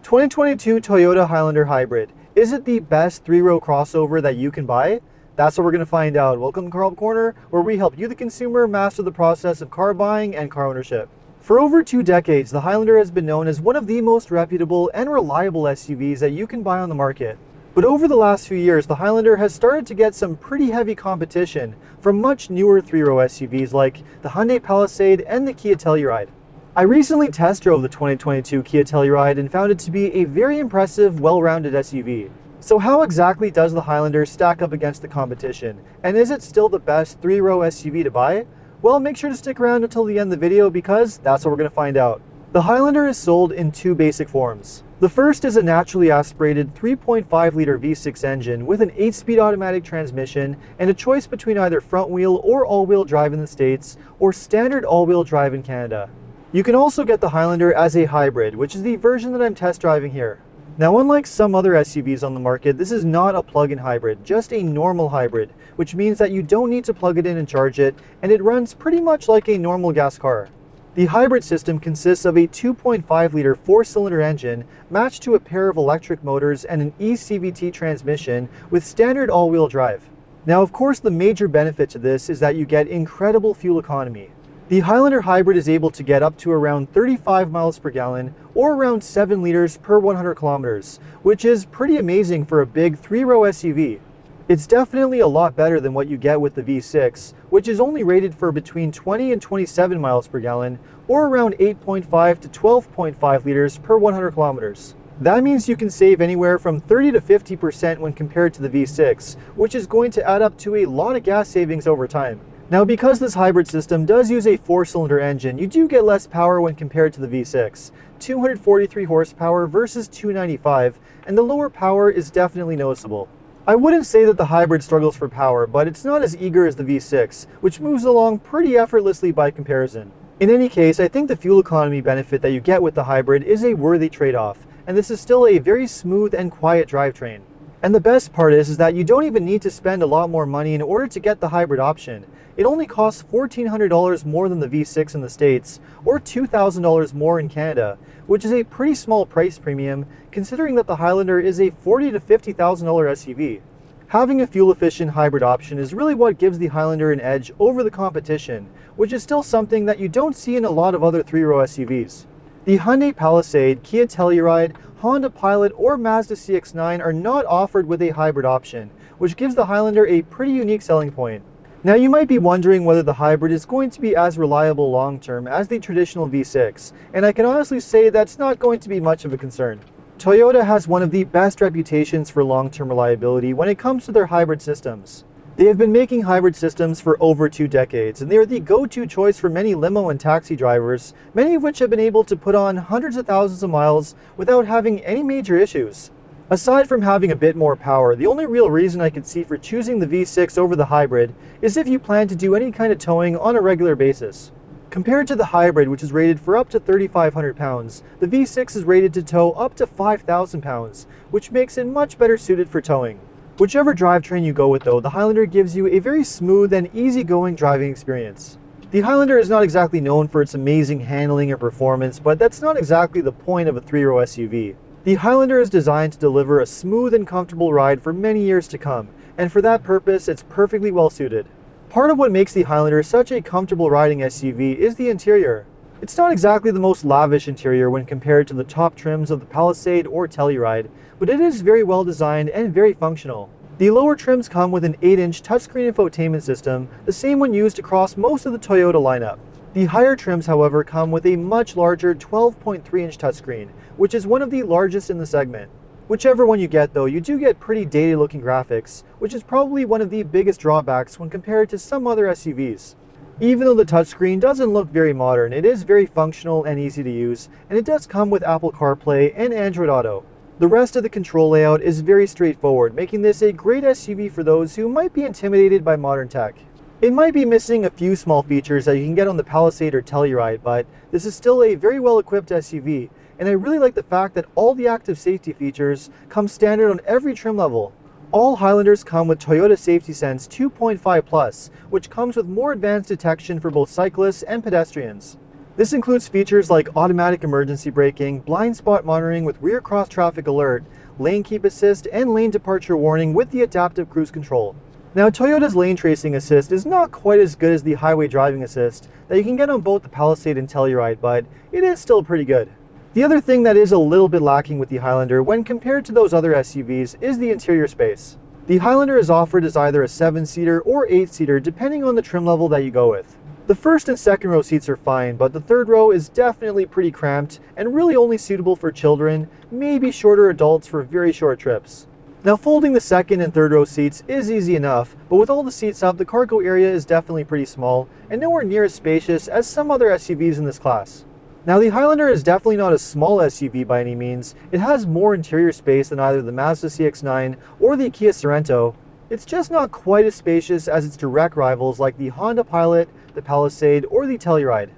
2022 Toyota Highlander Hybrid. Is it the best three-row crossover that you can buy? That's what we're going to find out. Welcome to Car Help Corner, where we help you, the consumer, master the process of car buying and car ownership. For over 2 decades, the Highlander has been known as one of the most reputable and reliable SUVs that you can buy on the market. But over the last few years, the Highlander has started to get some pretty heavy competition from much newer three-row SUVs like the Hyundai Palisade and the Kia Telluride. I recently test drove the 2022 Kia Telluride and found it to be a very impressive, well-rounded SUV. So how exactly does the Highlander stack up against the competition? And is it still the best three-row SUV to buy? Well, make sure to stick around until the end of the video because that's what we're going to find out. The Highlander is sold in 2 basic forms. The first is a naturally aspirated 3.5-liter V6 engine with an 8-speed automatic transmission and a choice between either front-wheel or all-wheel drive in the States or standard all-wheel drive in Canada. You can also get the Highlander as a hybrid, which is the version that I'm test driving here. Now, unlike some other SUVs on the market, this is not a plug-in hybrid, just a normal hybrid, which means that you don't need to plug it in and charge it, and it runs pretty much like a normal gas car. The hybrid system consists of a 2.5-liter 4-cylinder engine matched to a pair of electric motors and an eCVT transmission with standard all-wheel drive. Now, of course, the major benefit to this is that you get incredible fuel economy. The Highlander Hybrid is able to get up to around 35 miles per gallon or around 7 liters per 100 kilometers, which is pretty amazing for a big three-row SUV. It's definitely a lot better than what you get with the V6, which is only rated for between 20 and 27 miles per gallon or around 8.5 to 12.5 liters per 100 kilometers. That means you can save anywhere from 30 to 50% when compared to the V6, which is going to add up to a lot of gas savings over time. Now, because this hybrid system does use a 4-cylinder engine, you do get less power when compared to the V6, 243 horsepower versus 295, and the lower power is definitely noticeable. I wouldn't say that the hybrid struggles for power, but it's not as eager as the V6, which moves along pretty effortlessly by comparison. In any case, I think the fuel economy benefit that you get with the hybrid is a worthy trade-off, and this is still a very smooth and quiet drivetrain. And the best part is that you don't even need to spend a lot more money in order to get the hybrid option. It only costs $1,400 more than the V6 in the States, or $2,000 more in Canada, which is a pretty small price premium considering that the Highlander is a $40,000 to $50,000 SUV. Having a fuel-efficient hybrid option is really what gives the Highlander an edge over the competition, which is still something that you don't see in a lot of other three-row SUVs. The Hyundai Palisade, Kia Telluride, Honda Pilot, or Mazda CX-9 are not offered with a hybrid option, which gives the Highlander a pretty unique selling point. Now, you might be wondering whether the hybrid is going to be as reliable long-term as the traditional V6, and I can honestly say that's not going to be much of a concern. Toyota has one of the best reputations for long-term reliability when it comes to their hybrid systems. They have been making hybrid systems for over 2 decades, and they are the go-to choice for many limo and taxi drivers, many of which have been able to put on hundreds of thousands of miles without having any major issues. Aside from having a bit more power, the only real reason I could see for choosing the V6 over the hybrid is if you plan to do any kind of towing on a regular basis. Compared to the hybrid, which is rated for up to 3,500 pounds, the V6 is rated to tow up to 5,000 pounds, which makes it much better suited for towing. Whichever drivetrain you go with though, the Highlander gives you a very smooth and easygoing driving experience. The Highlander is not exactly known for its amazing handling or performance, but that's not exactly the point of a three-row SUV. The Highlander is designed to deliver a smooth and comfortable ride for many years to come, and for that purpose, it's perfectly well suited. Part of what makes the Highlander such a comfortable riding SUV is the interior. It's not exactly the most lavish interior when compared to the top trims of the Palisade or Telluride, but it is very well designed and very functional. The lower trims come with an 8-inch touchscreen infotainment system, the same one used across most of the Toyota lineup. The higher trims, however, come with a much larger 12.3-inch touchscreen, which is one of the largest in the segment. Whichever one you get though, you do get pretty dated looking graphics, which is probably one of the biggest drawbacks when compared to some other SUVs. Even though the touchscreen doesn't look very modern, it is very functional and easy to use, and it does come with Apple CarPlay and Android Auto. The rest of the control layout is very straightforward, making this a great SUV for those who might be intimidated by modern tech. It might be missing a few small features that you can get on the Palisade or Telluride, but this is still a very well-equipped SUV, and I really like the fact that all the active safety features come standard on every trim level. All Highlanders come with Toyota Safety Sense 2.5 Plus, which comes with more advanced detection for both cyclists and pedestrians. This includes features like automatic emergency braking, blind spot monitoring with rear cross traffic alert, lane keep assist, and lane departure warning with the adaptive cruise control. Now, Toyota's lane tracing assist is not quite as good as the highway driving assist that you can get on both the Palisade and Telluride, but it is still pretty good. The other thing that is a little bit lacking with the Highlander when compared to those other SUVs is the interior space. The Highlander is offered as either a 7-seater or 8-seater depending on the trim level that you go with. The first and second row seats are fine, but the third row is definitely pretty cramped and really only suitable for children, maybe shorter adults for very short trips. Now, folding the second and third row seats is easy enough, but with all the seats up, the cargo area is definitely pretty small and nowhere near as spacious as some other SUVs in this class. Now, the Highlander is definitely not a small SUV by any means. It has more interior space than either the Mazda CX-9 or the Kia Sorento. It's just not quite as spacious as its direct rivals like the Honda Pilot, the Palisade, or the Telluride.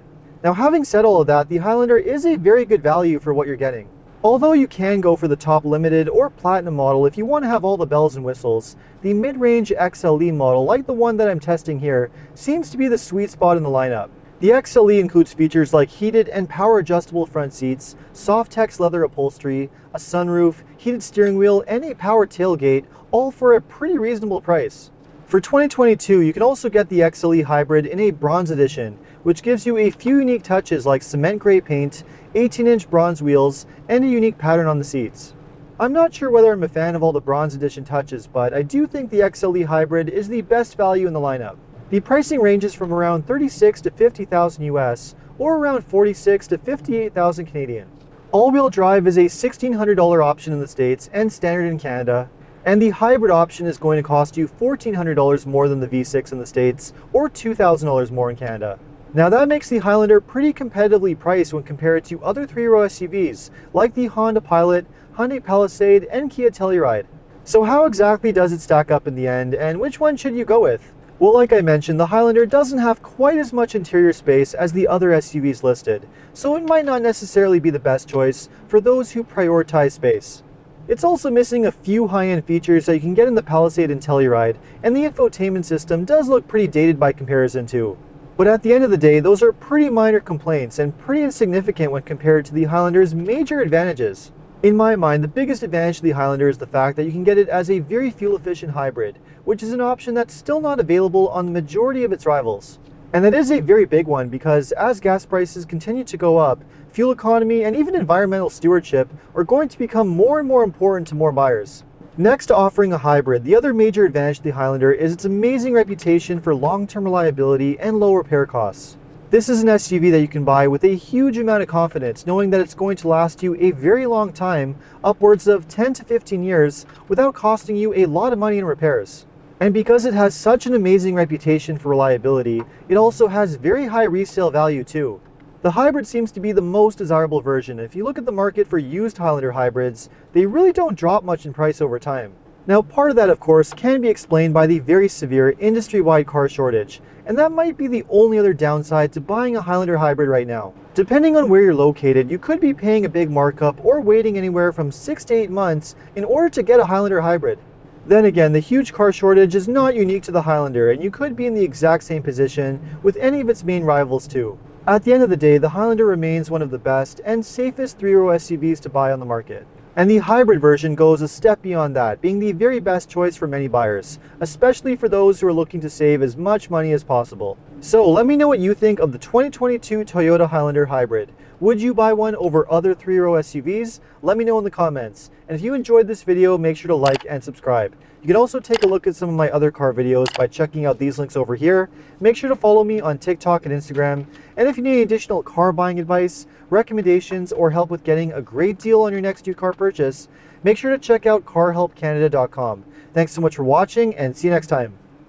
Now, having said all of that, the Highlander is a very good value for what you're getting. Although you can go for the top limited or platinum model if you want to have all the bells and whistles, the mid-range XLE model, like the one that I'm testing here, seems to be the sweet spot in the lineup. The XLE includes features like heated and power adjustable front seats, Softex leather upholstery, a sunroof, heated steering wheel, and a power tailgate, all for a pretty reasonable price. For 2022, you can also get the XLE Hybrid in a bronze edition, which gives you a few unique touches like cement gray paint, 18-inch bronze wheels, and a unique pattern on the seats. I'm not sure whether I'm a fan of all the bronze edition touches, but I do think the XLE Hybrid is the best value in the lineup. The pricing ranges from around $36,000 to $50,000 US, or around $46,000 to $58,000 Canadian. All-wheel drive is a $1,600 option in the States and standard in Canada, and the hybrid option is going to cost you $1,400 more than the V6 in the States, or $2,000 more in Canada. Now, that makes the Highlander pretty competitively priced when compared to other 3-row SUVs like the Honda Pilot, Hyundai Palisade, and Kia Telluride. So how exactly does it stack up in the end, and which one should you go with? Well, like I mentioned, the Highlander doesn't have quite as much interior space as the other SUVs listed, so it might not necessarily be the best choice for those who prioritize space. It's also missing a few high-end features that you can get in the Palisade and Telluride, and the infotainment system does look pretty dated by comparison too. But at the end of the day, those are pretty minor complaints and pretty insignificant when compared to the Highlander's major advantages. In my mind, the biggest advantage to the Highlander is the fact that you can get it as a very fuel-efficient hybrid, which is an option that's still not available on the majority of its rivals. And that is a very big one because as gas prices continue to go up, fuel economy and even environmental stewardship are going to become more and more important to more buyers. Next to offering a hybrid, the other major advantage to the Highlander is its amazing reputation for long-term reliability and low repair costs. This is an SUV that you can buy with a huge amount of confidence, knowing that it's going to last you a very long time, upwards of 10 to 15 years, without costing you a lot of money in repairs. And because it has such an amazing reputation for reliability, it also has very high resale value too. The hybrid seems to be the most desirable version. If you look at the market for used Highlander hybrids, they really don't drop much in price over time. Now, part of that, of course, can be explained by the very severe industry-wide car shortage, and that might be the only other downside to buying a Highlander hybrid right now. Depending on where you're located, you could be paying a big markup or waiting anywhere from 6 to 8 months in order to get a Highlander hybrid. Then again, the huge car shortage is not unique to the Highlander, and you could be in the exact same position with any of its main rivals too. At the end of the day, the Highlander remains one of the best and safest 3-row SUVs to buy on the market. And the hybrid version goes a step beyond that, being the very best choice for many buyers, especially for those who are looking to save as much money as possible. So let me know what you think of the 2022 Toyota Highlander Hybrid. Would you buy one over other 3-row SUVs? Let me know in the comments. And if you enjoyed this video, make sure to like and subscribe. You can also take a look at some of my other car videos by checking out these links over here. Make sure to follow me on TikTok and Instagram. And if you need additional car buying advice, recommendations, or help with getting a great deal on your next new car purchase, make sure to check out carhelpcanada.com. Thanks so much for watching, and see you next time.